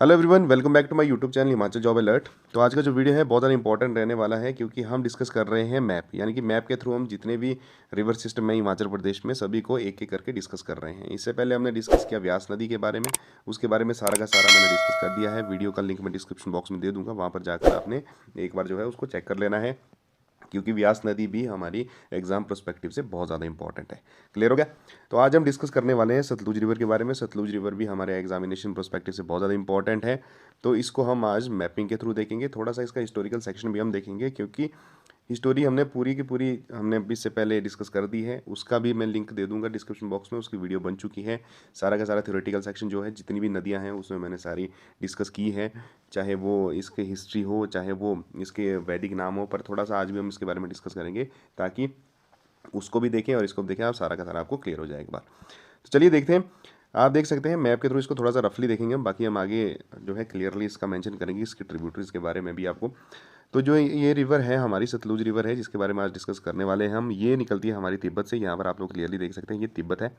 Hello everyone, welcome back to my YouTube channel Himachal job alert. तो आज का जो वीडियो है बहुत ज़्यादा इंपॉर्टेंट रहने वाला है, क्योंकि हम डिस्कस कर रहे हैं मैप, यानी कि मैप के थ्रू हम जितने भी रिवर सिस्टम है हिमाचल प्रदेश में सभी को एक एक करके डिस्कस कर रहे हैं। इससे पहले हमने डिस्कस किया व्यास नदी के बारे में, उसके बारे में सारा का सारा मैंने डिस्कस कर दिया है। वीडियो का लिंक मैं डिस्क्रिप्शन बॉक्स में दे दूँगा, वहाँ पर जाकर आपने एक बार जो है उसको चेक कर लेना है, क्योंकि व्यास नदी भी हमारी एग्जाम प्रोस्पेक्टिव से बहुत ज़्यादा इंपॉर्टेंट है। क्लियर हो गया? तो आज हम डिस्कस करने वाले हैं सतलुज रिवर के बारे में। सतलुज रिवर भी हमारे एग्जामिनेशन प्रोस्पेक्टिव से बहुत ज़्यादा इंपॉर्टेंट है, तो इसको हम आज मैपिंग के थ्रू देखेंगे। थोड़ा सा इसका हिस्टोरिकल सेक्शन भी हम देखेंगे, क्योंकि हिस्टोरी हमने पूरी की पूरी हमने अभी इससे पहले डिस्कस कर दी है। उसका भी मैं लिंक दे दूंगा डिस्क्रिप्शन बॉक्स में, उसकी वीडियो बन चुकी है। सारा का सारा थ्योरेटिकल सेक्शन जो है, जितनी भी नदियां हैं उसमें मैंने सारी डिस्कस की है, चाहे वो इसके हिस्ट्री हो, चाहे वो इसके वैदिक नाम हो। पर थोड़ा सा आज भी हम इसके बारे में डिस्कस करेंगे, ताकि उसको भी देखें और इसको भी देखें, आप सारा का सारा आपको क्लियर हो जाए एक बार। तो चलिए देखते हैं। आप देख सकते हैं मैप के थ्रू इसको थोड़ा सा रफली देखेंगे हम, बाकी हम आगे जो है क्लियरली इसका मेंशन करेंगे, इसकी ट्रिब्यूटरीज के बारे में भी आपको। तो जो ये रिवर है हमारी सतलुज रिवर है, जिसके बारे में आज डिस्कस करने वाले हैं हम, ये निकलती है हमारी तिब्बत से। यहाँ पर आप लोग क्लियरली देख सकते हैं ये तिब्बत है,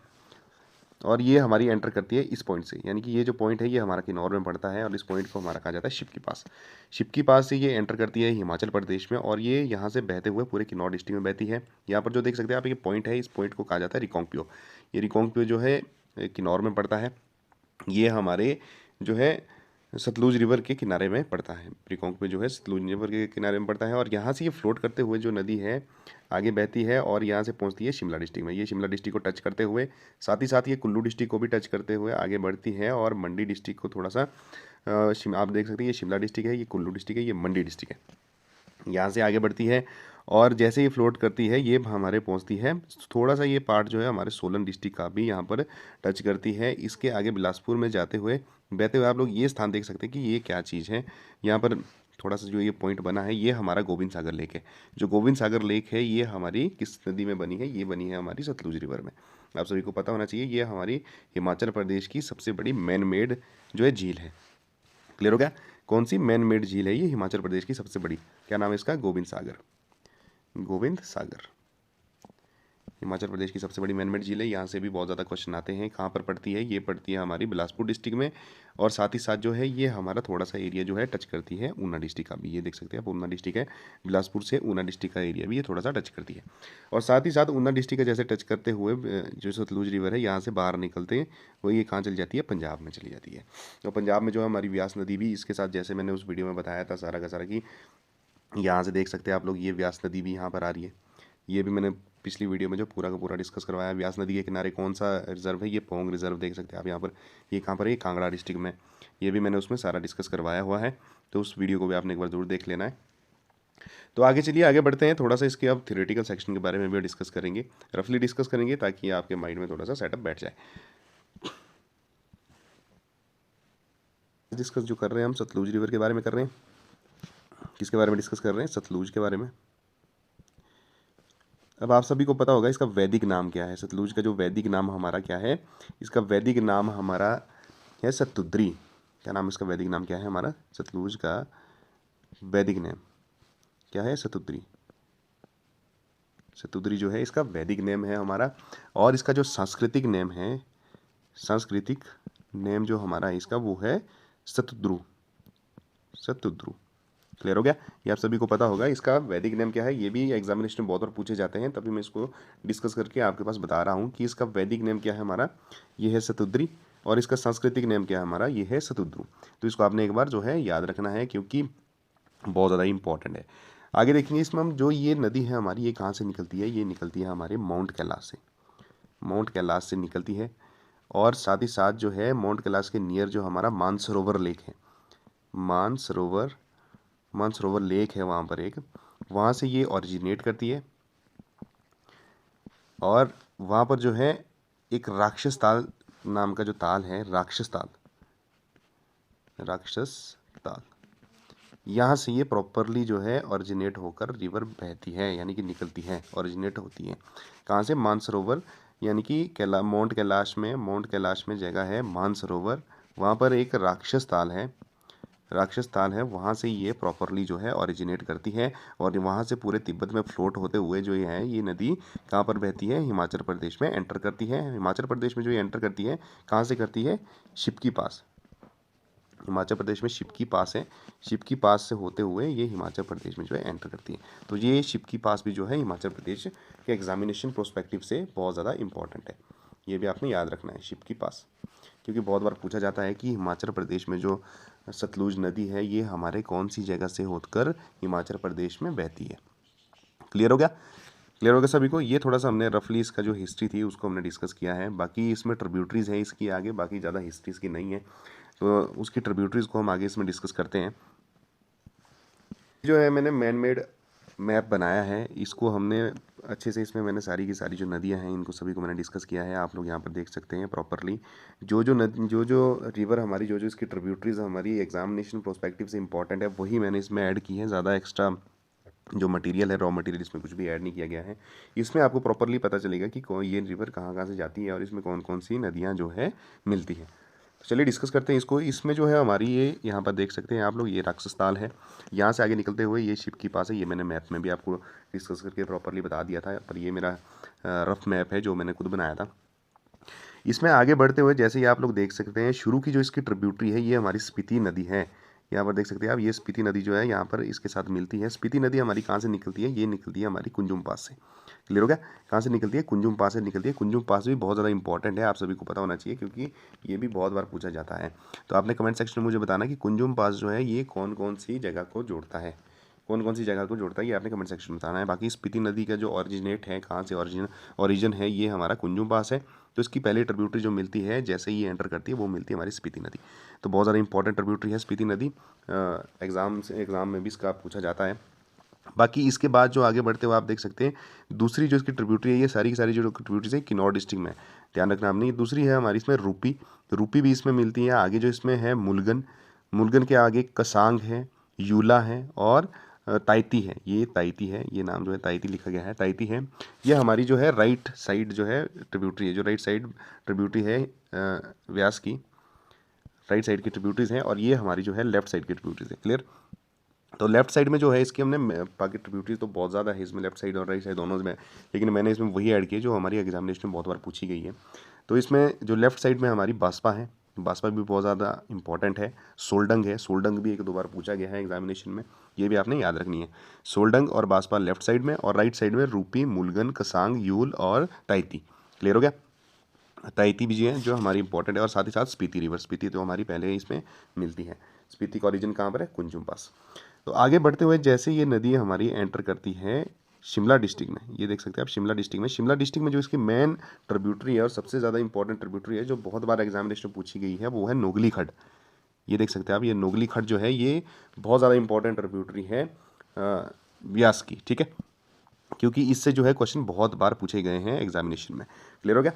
और ये हमारी एंटर करती है इस पॉइंट से, यानी कि ये जो पॉइंट है ये हमारा किन्नौर में पड़ता है, और इस पॉइंट को हमारा कहा जाता है शिपकी पास। शिपकी पास से ये एंटर करती है हिमाचल प्रदेश में, और ये यहाँ से बहते हुए पूरे किन्नौर डिस्ट्रिक्ट में बहती है। यहाँ पर जो देख सकते हैं आप, ये पॉइंट है, इस पॉइंट को कहा जाता है रिकांगपिओ। ये रिकांगपिओ जो है किन्नौर में पड़ता है। ये हमारे जो है सतलुज रिवर के किनारे में पड़ता है। रिकांगपिओ जो है सतलुज रिवर के किनारे में पड़ता है, और यहाँ से ये फ्लोट करते हुए जो नदी है आगे बहती है, और यहाँ से पहुँचती है शिमला डिस्ट्रिक्ट में। ये शिमला डिस्ट्रिक्ट को टच करते हुए, साथ ही साथ ये कुल्लू डिस्ट्रिक्ट को भी टच करते हुए आगे बढ़ती है, और मंडी डिस्ट्रिक्ट को थोड़ा सा आप देख सकते हैं, ये शिमला डिस्ट्रिक्ट है, ये कुल्लू डिस्ट्रिक्ट है, ये मंडी डिस्ट्रिक्ट है। यहाँ से आगे बढ़ती है, और जैसे ही फ्लोट करती है ये हमारे पहुँचती है। थोड़ा सा ये पार्ट जो है हमारे सोलन डिस्ट्रिक्ट का भी यहाँ पर टच करती है। इसके आगे बिलासपुर में जाते हुए, बहते हुए आप लोग ये स्थान देख सकते हैं कि ये क्या चीज़ है। यहाँ पर थोड़ा सा जो ये पॉइंट बना है, ये हमारा गोविंद सागर लेक है। जो गोविंद सागर लेक है ये हमारी किस नदी में बनी है? ये बनी है हमारी सतलुज रिवर में। आप सभी को पता होना चाहिए, ये हमारी हिमाचल प्रदेश की सबसे बड़ी मैन मेड जो है झील है। क्लियर हो गया? कौन सी मैन मेड झील है ये? हिमाचल प्रदेश की सबसे बड़ी। क्या नाम है इसका? गोविंद सागर। गोविंद सागर हिमाचल प्रदेश की सबसे बड़ी मैनमेड झील है। यहाँ से भी बहुत ज़्यादा क्वेश्चन आते हैं। कहाँ पर पड़ती है? ये पड़ती है हमारी बिलासपुर डिस्ट्रिक्ट में, और साथ ही साथ जो है ये हमारा थोड़ा सा एरिया जो है टच करती है ऊना डिस्ट्रिक्ट का भी। ये देख सकते हैं आप, ऊना डिस्ट्रिक्ट है, बिलासपुर से ऊना डिस्ट्रिक्ट का एरिया भी ये थोड़ा सा टच करती है। और साथ ही साथ ऊना डिस्ट्रिक्ट का जैसे टच करते हुए जो सतलुज रिवर है यहाँ से बाहर निकलते हैं, वो ये कहाँ चली जाती है? पंजाब में चली जाती है। तो पंजाब में जो है हमारी व्यास नदी भी इसके साथ, जैसे मैंने उस वीडियो में बताया था सारा का सारा, कि यहाँ से देख सकते हैं आप लोग, ये व्यास नदी भी यहाँ पर आ रही है। ये भी मैंने पिछली वीडियो में जो पूरा का पूरा डिस्कस करवाया। व्यास नदी के किनारे कौन सा रिजर्व है? ये पोंग रिजर्व देख सकते हैं आप यहाँ पर। ये कहाँ पर है? ये कांगड़ा डिस्ट्रिक्ट में। ये भी मैंने उसमें सारा डिस्कस करवाया हुआ है, तो उस वीडियो को भी आपने एक बार जरूर देख लेना है। तो आगे चलिए, आगे बढ़ते हैं। थोड़ा सा इसके अब थ्योरेटिकल सेक्शन के बारे में भी डिस्कस करेंगे, रफली डिस्कस करेंगे, ताकि आपके माइंड में थोड़ा सा सेटअप बैठ जाए। डिस्कस जो कर रहे हैं हम सतलुज रिवर के बारे में कर रहे हैं। किसके बारे में डिस्कस कर रहे हैं? सतलुज के बारे में। अब आप सभी को पता होगा इसका वैदिक नाम क्या है। सतलुज का जो वैदिक नाम हमारा क्या है? इसका वैदिक नाम हमारा है सतुद्री। क्या नाम इसका? वैदिक नाम क्या है हमारा? सतलुज का वैदिक नेम क्या है? सतुद्री। सतुद्री जो है इसका वैदिक नेम है हमारा, और इसका जो सांस्कृतिक नेम है, सांस्कृतिक नेम जो हमारा है इसका, वो है सतुद्रु। सतुद्रु। क्लियर हो गया? ये आप सभी को पता होगा। इसका वैदिक नेम क्या है? ये भी एग्जामिनेशन में बहुत बार पूछे जाते हैं, तभी मैं इसको डिस्कस करके आपके पास बता रहा हूँ कि इसका वैदिक नेम क्या है हमारा। ये है सतुद्री, और इसका सांस्कृतिक नेम क्या है हमारा? ये है सतुद्रु। तो इसको आपने एक बार जो है याद रखना है, क्योंकि बहुत ज़्यादा इंपॉर्टेंट है। आगे देखेंगे इसमें हम, जो ये नदी है हमारी, ये कहाँ से निकलती है? ये निकलती है हमारे माउंट कैलाश से। माउंट कैलाश से निकलती है, और साथ ही साथ जो है माउंट कैलाश के नियर जो हमारा मानसरोवर लेक है, मानसरोवर लेक है वहाँ पर एक, वहाँ से ये ओरिजिनेट करती है। और वहाँ पर जो है एक राक्षस ताल नाम का जो ताल है, राक्षस ताल, यहाँ से ये प्रॉपरली जो है ओरिजिनेट होकर रिवर बहती है, यानी कि निकलती है, ओरिजिनेट होती है। कहाँ से? मानसरोवर, यानी कि माउंट कैलाश में जगह है मानसरोवर, वहाँ पर एक राक्षस ताल है, वहाँ से ये प्रॉपरली जो है ओरिजिनेट करती है, और वहाँ से पूरे तिब्बत में फ्लोट होते हुए जो ये है, ये नदी कहाँ पर बहती है? हिमाचल प्रदेश में एंटर करती है। हिमाचल प्रदेश में जो ये एंटर करती है, कहाँ से करती है? शिपकी पास। हिमाचल प्रदेश में शिपकी पास है, शिपकी पास से होते हुए ये हिमाचल प्रदेश में जो है एंटर करती है। तो ये शिपकी पास भी जो है हिमाचल प्रदेश के एग्जामिनेशन प्रोस्पेक्टिव से बहुत ज़्यादा इंपॉर्टेंट है, ये भी आपने याद रखना है शिपकी पास, क्योंकि बहुत बार पूछा जाता है कि हिमाचल प्रदेश में जो सतलुज नदी है ये हमारे कौन सी जगह से होकर हिमाचल प्रदेश में बहती है। क्लियर हो गया? क्लियर हो गया सभी को? ये थोड़ा सा हमने रफली इसका जो हिस्ट्री थी उसको हमने डिस्कस किया है। बाकी इसमें ट्रिब्यूटरीज है इसकी आगे, बाकी ज़्यादा हिस्ट्री इसकी नहीं है, तो उसकी ट्रिब्यूटरीज को हम आगे इसमें डिस्कस करते हैं। जो है मैंने मैन मेड मैप बनाया है, इसको हमने अच्छे से, इसमें मैंने सारी की सारी जो नदियां हैं इनको सभी को मैंने डिस्कस किया है। आप लोग यहाँ पर देख सकते हैं प्रॉपरली जो रिवर हमारी, जो इसकी ट्रिब्यूटरीज हमारी एग्जामिनेशन प्रोस्पेक्टिव से इंपॉर्टेंट है, वही मैंने इसमें ऐड की है। ज़्यादा एक्स्ट्रा जो मटेरियल है, रॉ मटेरियल, इसमें कुछ भी ऐड नहीं किया गया है। इसमें आपको प्रॉपरली पता चलेगा कि ये रिवर कहाँ कहाँ से जाती है और इसमें कौन कौन सी नदियाँ जो है मिलती हैं। तो चलिए डिस्कस करते हैं इसको। इसमें जो है हमारी ये यहाँ पर देख सकते हैं आप लोग, ये राक्षस ताल है, यहाँ से आगे निकलते हुए ये शिपकी पास है। ये मैंने मैप में भी आपको डिस्कस करके प्रॉपरली बता दिया था, पर ये मेरा रफ मैप है जो मैंने खुद बनाया था। इसमें आगे बढ़ते हुए जैसे ही आप लोग देख सकते हैं, शुरू की जो इसकी ट्रिब्यूटरी है ये हमारी स्पीति नदी है। यहाँ पर देख सकते हैं आप, ये स्पीति नदी जो है यहाँ पर इसके साथ मिलती है। स्पीति नदी हमारी कहाँ से निकलती है? ये निकलती है हमारी कुंजुम पास से। क्लियर हो गया? कहाँ से निकलती है? कुंजुम पास से निकलती है। कुंजुम पास भी बहुत ज़्यादा इंपॉर्टेंट है, आप सभी को पता होना चाहिए, क्योंकि ये भी बहुत बार पूछा जाता है। तो आपने कमेंट सेक्शन में मुझे बताना कि कुंजुम पास जो है ये कौन कौन सी जगह को जोड़ता है, कौन कौन सी जगह को जोड़ता है, ये आपने कमेंट सेक्शन में बताना है। बाकी स्पीति नदी का जो ऑरिजिनेट है, कहाँ से ऑरिजिन है, ये हमारा कुंजुम पास है। तो इसकी पहली ट्रिब्यूटरी जो मिलती है जैसे ही एंटर करती है वो मिलती है हमारी स्पीति नदी। तो बहुत ज़्यादा इंपॉर्टेंट ट्रिब्यूटरी है स्पीति नदी, एग्जाम में भी इसका पूछा जाता है। बाकी इसके बाद जो आगे बढ़ते हुए आप देख सकते हैं, दूसरी जो इसकी ट्रिब्यूटरी है, ये सारी की सारी जो ट्रिब्यूटरीज है किन्नौर डिस्ट्रिक्ट में, ध्यान रखना आपने। दूसरी है हमारी इसमें रूपी, रूपी भी इसमें मिलती है। आगे जो इसमें है मुलगन, मुलगन के आगे कसांग है, यूला है और ताइती है। ये ताइती है, ये नाम जो है ताइती लिखा गया है, ताइती है। ये हमारी जो है राइट साइड जो है ट्रिब्यूटरी है, जो राइट साइड ट्रिब्यूटरी है व्यास की, राइट साइड की ट्रिब्यूटरीज हैं, और ये हमारी जो है लेफ्ट साइड की ट्रिब्यूटरीज है। क्लियर? तो लेफ्ट साइड में जो है इसकी हमने बाकी ट्रिब्यूटरीज तो बहुत ज़्यादा है इसमें, लेफ्ट साइड और राइट साइड दोनों में, लेकिन मैंने इसमें वही ऐड की है जो हमारी एग्जामिनेशन में बहुत बार पूछी गई है। तो इसमें जो लेफ्ट साइड में हमारी बास्पा है, बास्पा भी बहुत ज़्यादा इंपॉर्टेंट है। सोल्डंग है, सोल्डंग भी एक दो बार पूछा गया है एग्जामिनेशन में, ये भी आपने याद रखनी है। सोल्डंग और बास्पा लेफ्ट साइड में, और राइट साइड में रूपी, मुलगन, कसांग, यूल और ताइती। क्लियर हो गया? ताइती भी जी है जो हमारी इंपॉर्टेंट है, और साथ ही साथ स्पीति रिवर, स्पीति तो हमारी पहले इसमें मिलती है। स्पीति का ओरिजिन कहाँ पर है? कुंजुम पास। तो आगे बढ़ते हुए जैसे ये नदी हमारी एंटर करती है शिमला डिस्ट्रिक्ट में, ये देख सकते हैं आप शिमला डिस्ट्रिक्ट में। शिमला डिस्ट्रिक्ट में जो इसकी मेन ट्रिब्यूटरी है और सबसे ज़्यादा इंपॉर्टेंट ट्रिब्यूटरी है जो बहुत बार एग्जामिनेशन में पूछी गई है, वो है नोगली खड्ड। ये देख सकते हैं आप, ये नोगली खड्ड जो है ये बहुत ज़्यादा इंपॉर्टेंट ट्रिब्यूटरी है व्यास की, ठीक है, क्योंकि इससे जो है क्वेश्चन बहुत बार पूछे गए हैं एग्जामिनेशन में। क्लियर हो गया?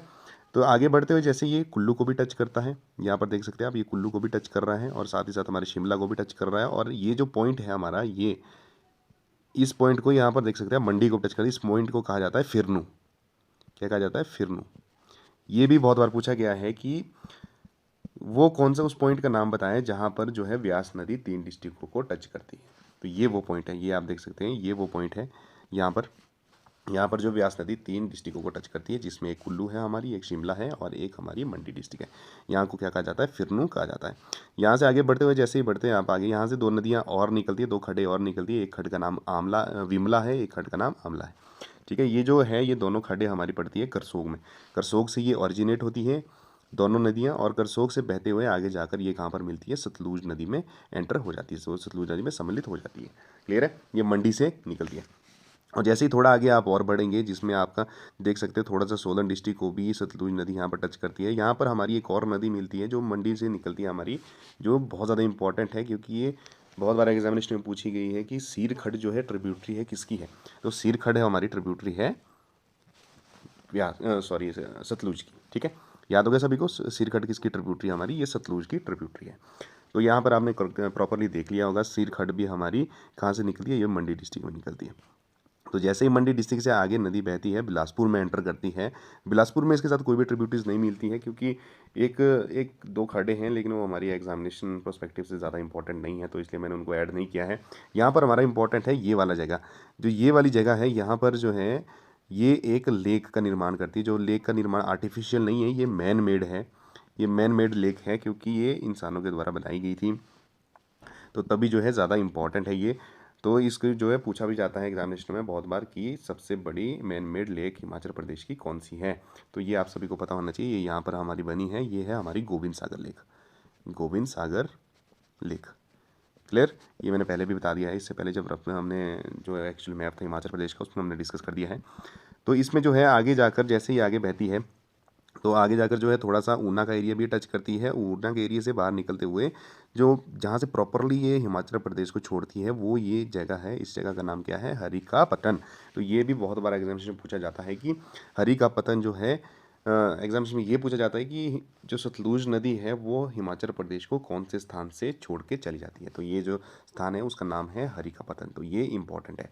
तो आगे बढ़ते हुए जैसे ये कुल्लू को भी टच करता है, यहाँ पर देख सकते हैं आप, ये कुल्लू को भी टच कर रहा है और साथ ही साथ हमारे शिमला को भी टच कर रहा है। और ये जो पॉइंट है हमारा, ये इस पॉइंट को यहाँ पर देख सकते हैं, मंडी को टच कर, इस पॉइंट को कहा जाता है फिरनू। क्या कहा जाता है? फिरनू। ये भी बहुत बार पूछा गया है कि वो कौन सा उस पॉइंट का नाम बताएं जहाँ पर जो है व्यास नदी 3 डिस्ट्रिक्टों को टच करती है। तो ये वो पॉइंट है, ये आप देख सकते हैं, ये वो पॉइंट है यहाँ पर जो व्यास नदी 3 डिस्ट्रिक्टों को टच करती है, जिसमें एक कुल्लू है हमारी, एक शिमला है और एक हमारी मंडी डिस्ट्रिक्ट है। यहाँ को क्या कहा जाता है? फिरनू कहा जाता है। यहाँ से आगे बढ़ते हुए जैसे ही बढ़ते हैं आप आगे, यहाँ से 2 नदियाँ और निकलती है, 2 खड्डे और निकलती है। एक खड्ड का नाम विमला है, एक खड्ड का नाम आमला है, ठीक है। ये जो है ये दोनों खड्डे हमारी पड़ती है करसोग में, करसोग से ये ऑरिजिनेट होती है दोनों नदियाँ, और करसोग से बहते हुए आगे जाकर ये कहाँ पर मिलती है? सतलुज नदी में एंटर हो जाती है, सतलुज नदी में सम्मिलित हो जाती है। क्लियर है? ये मंडी से निकलती है। और जैसे ही थोड़ा आगे आप और बढ़ेंगे, जिसमें आपका देख सकते हैं थोड़ा सा सोलन डिस्ट्रिक्ट को भी सतलुज नदी यहाँ पर टच करती है। यहाँ पर हमारी एक और नदी मिलती है जो मंडी से निकलती है हमारी, जो बहुत ज़्यादा इंपॉर्टेंट है, क्योंकि ये बहुत बार एग्जामिनेशन में पूछी गई है कि सीर खड्ड जो है ट्रिब्यूटरी है किसकी है। तो सीर खड्ड है हमारी ट्रिब्यूटरी है सतलुज की, ठीक है। याद हो गया सभी को? सिर खड्ड किसकी ट्रिब्यूटरी हमारी? ये सतलुज की ट्रिब्यूटरी है। तो यहाँ पर आपने प्रॉपरली देख लिया होगा, सिर खड्ड भी हमारी कहाँ से निकलती है? ये मंडी डिस्ट्रिक्ट में निकलती है। तो जैसे ही मंडी डिस्ट्रिक्ट से आगे नदी बहती है, बिलासपुर में एंटर करती है। बिलासपुर में इसके साथ कोई भी ट्रिब्यूटरीज नहीं मिलती है, क्योंकि एक दो खड्डे हैं, लेकिन वो हमारी एग्जामिनेशन पर्सपेक्टिव से ज़्यादा इंपॉर्टेंट नहीं है, तो इसलिए मैंने उनको ऐड नहीं किया है। यहाँ पर हमारा इंपॉर्टेंट है ये वाला जगह, जो ये वाली जगह है, यहाँ पर जो है ये एक लेक का निर्माण करती है। जो लेक का निर्माण आर्टिफिशियल नहीं है, ये मैन मेड है। ये मैन मेड लेक है क्योंकि ये इंसानों के द्वारा बनाई गई थी, तो तभी जो है ज़्यादा इम्पॉर्टेंट है ये। तो इसको जो है पूछा भी जाता है एग्जामिनेशन में बहुत बार कि सबसे बड़ी man made lake Himachal Pradesh की कौन सी है। तो ये आप सभी को पता होना चाहिए। ये यहाँ पर हमारी बनी है, ये है हमारी गोविंद सागर लेक। गोविंद सागर लेक, क्लियर। ये मैंने पहले भी बता दिया है, इससे पहले जब हमने जो एक्चुअल मैप था हिमाचल प्रदेश का उसमें हमने डिस्कस कर दिया है। तो इसमें जो है आगे जाकर जैसे ही आगे बहती है तो आगे जाकर जो है थोड़ा सा ऊना का एरिया भी टच करती है। ऊना के एरिया से बाहर निकलते हुए जो जहाँ से प्रॉपरली ये हिमाचल प्रदेश को छोड़ती है वो ये जगह है। इस जगह का नाम क्या है? हरिकापत्तन। तो ये भी बहुत बार एग्जामिनेशन में पूछा जाता है कि हरिकापत्तन जो है, एग्जामिनेशन में ये पूछा जाता है कि जो सतलुज नदी है वो हिमाचल प्रदेश को कौन से स्थान से छोड़ के चली जाती है। तो ये जो स्थान है उसका नाम है हरिकापत्तन। तो ये इंपॉर्टेंट है,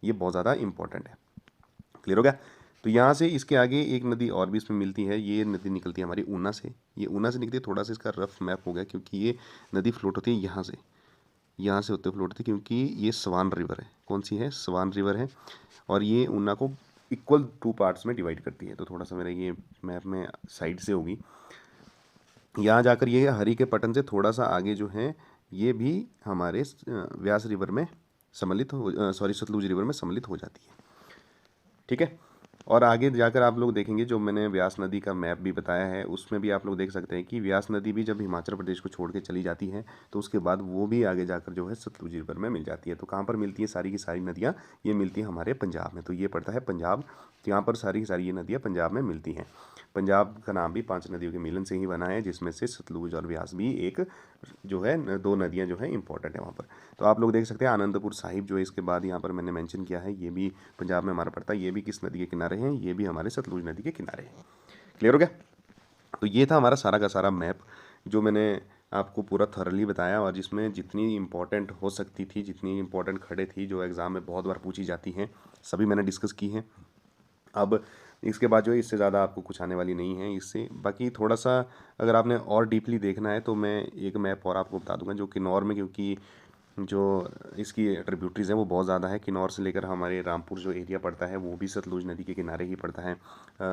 ये बहुत ज़्यादा इंपॉर्टेंट है। क्लियर हो गया। तो यहाँ से इसके आगे एक नदी और भी इसमें मिलती है। ये नदी निकलती है हमारी ऊना से। ये ऊना से निकलती है, थोड़ा सा इसका रफ मैप हो गया क्योंकि ये नदी फ्लोट होती है यहाँ से होते फ्लोट होती है क्योंकि ये स्वान रिवर है। कौन सी है? स्वान रिवर है। और ये ऊना को इक्वल 2 पार्ट्स में डिवाइड करती है। तो थोड़ा सा मेरा ये मैप में साइड से होगी। यहाँ जाकर ये हरी के पटन से थोड़ा सा आगे जो है ये भी हमारे व्यास रिवर में सम्मिलित हो, सतलुज रिवर में सम्मिलित हो जाती है। ठीक है। और आगे जाकर आप लोग देखेंगे जो मैंने व्यास नदी का मैप भी बताया है उसमें भी आप लोग देख सकते हैं कि व्यास नदी भी जब हिमाचल प्रदेश को छोड़ के चली जाती है तो उसके बाद वो भी आगे जाकर जो है सतलुज रिवर में मिल जाती है। तो कहाँ पर मिलती है सारी की सारी नदियाँ? ये मिलती हैं हमारे पंजाब में। तो ये पड़ता है पंजाब, तो यहाँ पर सारी की सारी ये नदियाँ पंजाब में मिलती हैं। पंजाब का नाम भी 5 नदियों के मिलन से ही बना है, जिसमें से सतलुज और व्यास भी एक जो है 2 नदियाँ जो है इंपॉर्टेंट है वहाँ पर। तो आप लोग देख सकते हैं आनंदपुर साहिब जो है इसके बाद यहाँ पर मैंने मेंशन किया है, ये भी पंजाब में हमारा पड़ता है। ये भी किस नदी के किनारे हैं? ये भी हमारे सतलुज नदी के किनारे हैं। क्लियर हो गया। तो ये था हमारा सारा का सारा मैप जो मैंने आपको पूरा थॉरली बताया और जिसमें जितनी इंपॉर्टेंट हो सकती थी, जितनी इंपॉर्टेंट खड़े थी जो एग्ज़ाम में बहुत बार पूछी जाती हैं, सभी मैंने डिस्कस की हैं। अब इसके बाद जो है इससे ज़्यादा आपको कुछ आने वाली नहीं है इससे। बाकी थोड़ा सा अगर आपने और डीपली देखना है तो मैं एक मैप और आपको बता दूंगा जो किन्नौर में, क्योंकि जो इसकी ट्रिब्यूटरीज़ हैं वो बहुत ज़्यादा है। किन्नौर से लेकर हमारे रामपुर जो एरिया पड़ता है वो भी सतलुज नदी के किनारे ही पड़ता है।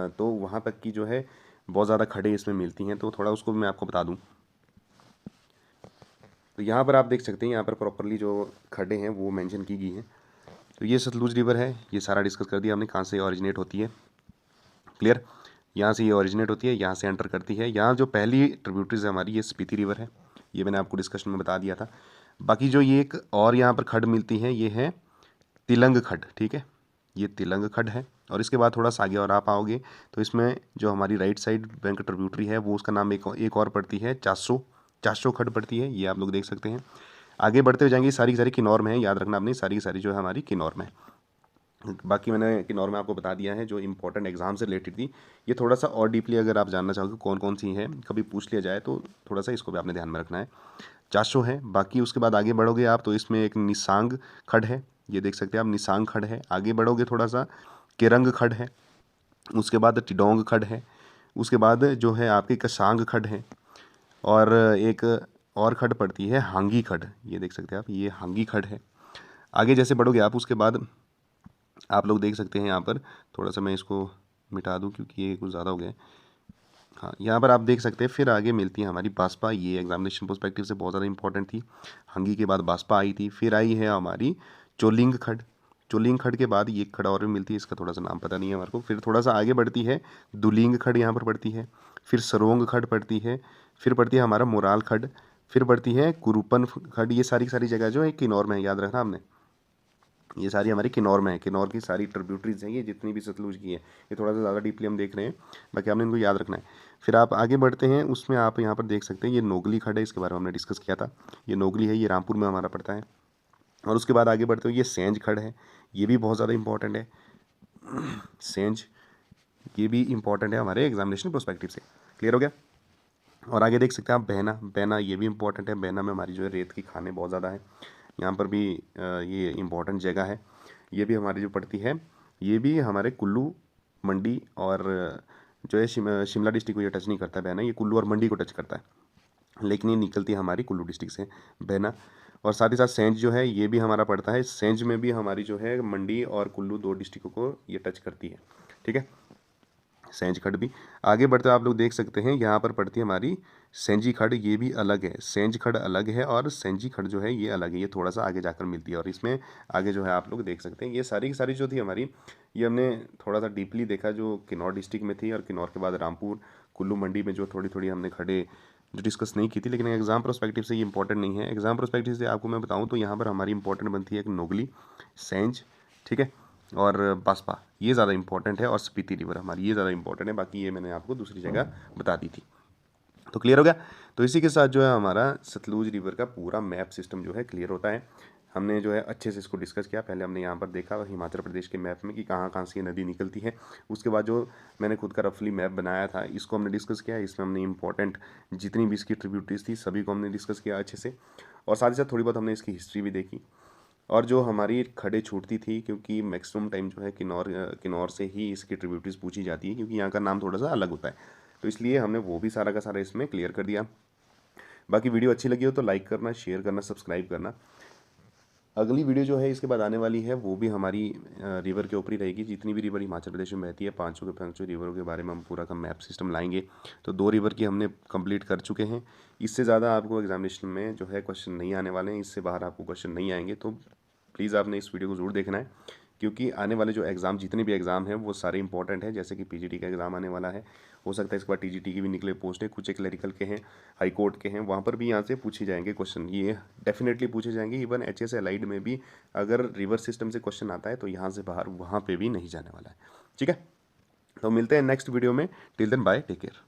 तो वहाँ तक की जो है बहुत ज़्यादा खड़े इसमें मिलती हैं, तो थोड़ा उसको भी मैं आपको बता दूँ। तो यहाँ पर आप देख सकते हैं यहाँ पर प्रॉपरली जो खड्डे हैं वो मेंशन की गई हैं। तो ये सतलुज रिवर है, ये सारा डिस्कस कर दिया हमने कहाँ से ऑरिजिनेट होती है। क्लियर। यहाँ से ये ओरिजिनेट होती है, यहाँ से एंटर करती है। यहाँ जो पहली ट्रिब्यूटरीज है हमारी ये स्पीति रिवर है, ये मैंने आपको डिस्कशन में बता दिया था। बाकी जो ये एक और यहाँ पर खड्ड मिलती है ये है तिलंग खड्ड। ठीक है, ये तिलंग खड्ड है। और इसके बाद थोड़ा सा आगे और आप आओगे तो इसमें जो हमारी राइट साइड बैंक ट्रिब्यूटरी है वो उसका नाम एक और पड़ती है चासो खड्ड पड़ती है, ये आप लोग देख सकते हैं। आगे बढ़ते हुए जाएंगे, सारी की सारी किन्नौर में है, याद रखना आपने, सारी की सारी जो है हमारी किन्नौर में। बाकी मैंने किन्नौर में आपको बता दिया है जो इंपॉर्टेंट एग्जाम से रिलेटेड थी। ये थोड़ा सा और डीपली अगर आप जानना चाहोगे कौन कौन सी है, कभी पूछ लिया जाए तो थोड़ा सा इसको भी आपने ध्यान में रखना है। चाशो है। बाकी उसके बाद आगे बढ़ोगे आप तो इसमें एक निसांग खड है, ये देख सकते हैं आप, निसांग खड है। आगे बढ़ोगे थोड़ा सा केरंग खड है, उसके बाद टिडोंग खड है, उसके बाद जो है आपकी कसांग खड है, और एक और खड पड़ती है हांगी खड, ये देख सकते हैं आप, ये हांगी खड है। आगे जैसे बढ़ोगे आप उसके बाद आप लोग देख सकते हैं यहाँ पर, थोड़ा सा मैं इसको मिटा दूँ क्योंकि ये कुछ ज़्यादा हो गया है। हाँ, यहाँ पर आप देख सकते हैं फिर आगे मिलती है हमारी बास्पा, ये एग्जामिनेशन पर्सपेक्टिव से बहुत ज़्यादा इंपॉर्टेंट थी। हंगी के बाद बास्पा आई थी, फिर आई है हमारी चोलिंग खड। चोलिंग खड के बाद ये खड़ और भी मिलती है, इसका थोड़ा सा नाम पता नहीं है हमारे को। फिर थोड़ा सा आगे बढ़ती है दुलिंग खड, यहाँ पर पड़ती है। फिर सरोंग खड पड़ती है, फिर पड़ती है हमारा मोराल खड, फिर पड़ती है कुरूपन खड। ये सारी की सारी जगह जो है किन्नौर में है, याद रखना आपने, ये सारी हमारी किन्नौर में है। किन्नौर की सारी ट्रिब्यूटरीज हैं ये जितनी भी सतलुज की है, ये थोड़ा सा ज़्यादा डीपली हम देख रहे हैं, बाकी आपने इनको याद रखना है। फिर आप आगे बढ़ते हैं, उसमें आप यहाँ पर देख सकते हैं ये नोगली खड है, इसके बारे में हमने डिस्कस किया था। ये नोगली है, ये रामपुर में हमारा पड़ता है। और उसके बाद आगे बढ़ते हुए ये सेंज खड है, ये भी बहुत ज़्यादा इंपॉर्टेंट है। सेंज ये भी इंपॉर्टेंट है हमारे एग्जामिनेशन प्रोस्पेक्टिव से। क्लियर हो गया। और आगे देख सकते हैं आप बहना, बहना ये भी इंपॉर्टेंट है। बहना में हमारी जो है रेत की खाने बहुत ज़्यादा है, यहाँ पर भी ये इम्पोर्टेंट जगह है। ये भी हमारी जो पड़ती है, ये भी हमारे कुल्लू, मंडी और जो है शिमला डिस्ट्रिक्ट को ये टच नहीं करता है बहना, ये कुल्लू और मंडी को टच करता है, लेकिन ये निकलती है हमारी कुल्लू डिस्ट्रिक्ट से बहना। और साथ ही साथ सेंज जो है ये भी हमारा पड़ता है, सेंज में भी हमारी जो है मंडी और कुल्लू 2 डिस्ट्रिक्टों को ये टच करती है। ठीक है। सेंज खड भी। आगे बढ़ते आप लोग देख सकते हैं यहाँ पर पड़ती है हमारी सेंजी खड, ये भी अलग है। सेंज खड अलग है और सेंजी खड जो है ये अलग है, ये थोड़ा सा आगे जाकर मिलती है। और इसमें आगे जो है आप लोग देख सकते हैं ये सारी की सारी जो थी हमारी, ये हमने थोड़ा सा डीपली देखा जो किन्नौर डिस्ट्रिक्ट में थी, और किन्नौर के बाद रामपुर कुल्लू मंडी में जो थोड़ी थोड़ी हमने खड़े जो डिस्कस नहीं की थी। लेकिन एग्जाम प्रोस्पेक्टिव से ये इंपॉर्टेंट नहीं है। एग्जाम प्रोस्पेक्टिव से आपको मैं बताऊँ तो यहाँ पर हमारी इंपॉर्टेंट बनती है एक नोगली, सेंज, ठीक है, और बास्पा, ये ज़्यादा इंपॉर्टेंट है, और स्पीति रिवर हमारी ये ज़्यादा इंपॉर्टेंट है। बाकी ये मैंने आपको दूसरी जगह बता दी थी। तो क्लियर हो गया। तो इसी के साथ जो है हमारा सतलुज रिवर का पूरा मैप सिस्टम जो है क्लियर होता है। हमने जो है अच्छे से इसको डिस्कस किया। पहले हमने यहाँ पर देखा हिमाचल प्रदेश के मैप में कि कहाँ कहाँ से ये नदी निकलती है। उसके बाद जो मैंने खुद का रफली मैप बनाया था इसको हमने डिस्कस किया। इसमें हमने इंपॉर्टेंट जितनी भी इसकी ट्रिब्यूटरीज थी सभी को हमने डिस्कस किया अच्छे से, और साथ ही साथ थोड़ी बहुत हमने इसकी हिस्ट्री भी देखी। और जो हमारी खड़े छूटती थी, क्योंकि मैक्सिमम टाइम जो है किन्नौर से ही इसकी ट्रिब्यूटरीज पूछी जाती है, क्योंकि यहाँ का नाम थोड़ा सा अलग होता है, तो इसलिए हमने वो भी सारा का सारा इसमें क्लियर कर दिया। बाकी वीडियो अच्छी लगी हो तो लाइक करना, शेयर करना, सब्सक्राइब करना। अगली वीडियो जो है इसके बाद आने वाली है वो भी हमारी रिवर के ऊपर ही रहेगी। जितनी भी रिवर हिमाचल प्रदेश में बहती है, पाँचों रिवरों के बारे में हम पूरा का मैप सिस्टम लाएंगे। तो 2 रिवर की हमने कंप्लीट कर चुके हैं। इससे ज़्यादा आपको एग्जामिनेशन में जो है क्वेश्चन नहीं आने वाले हैं, इससे बाहर आपको क्वेश्चन नहीं आएंगे। तो प्लीज़ आपने इस वीडियो को ज़रूर देखना है, क्योंकि आने वाले जो एग्ज़ाम जितने भी एग्ज़ाम हैं वो सारे इंपॉर्टेंट हैं। जैसे कि पीजीटी का एग्ज़ाम आने वाला है, हो सकता है इसके बाद टीजीटी की भी निकले पोस्ट है, कुछ एक क्लरिकल के हैं, हाई कोर्ट के हैं, वहाँ पर भी यहाँ से पूछे जाएंगे क्वेश्चन, ये डेफिनेटली पूछे जाएंगे। इवन एचएस एलाइड में भी अगर रिवर सिस्टम से क्वेश्चन आता है तो यहाँ से बाहर वहाँ पर भी नहीं जाने वाला है। ठीक है, तो मिलते हैं नेक्स्ट वीडियो में। Till then bye, take care.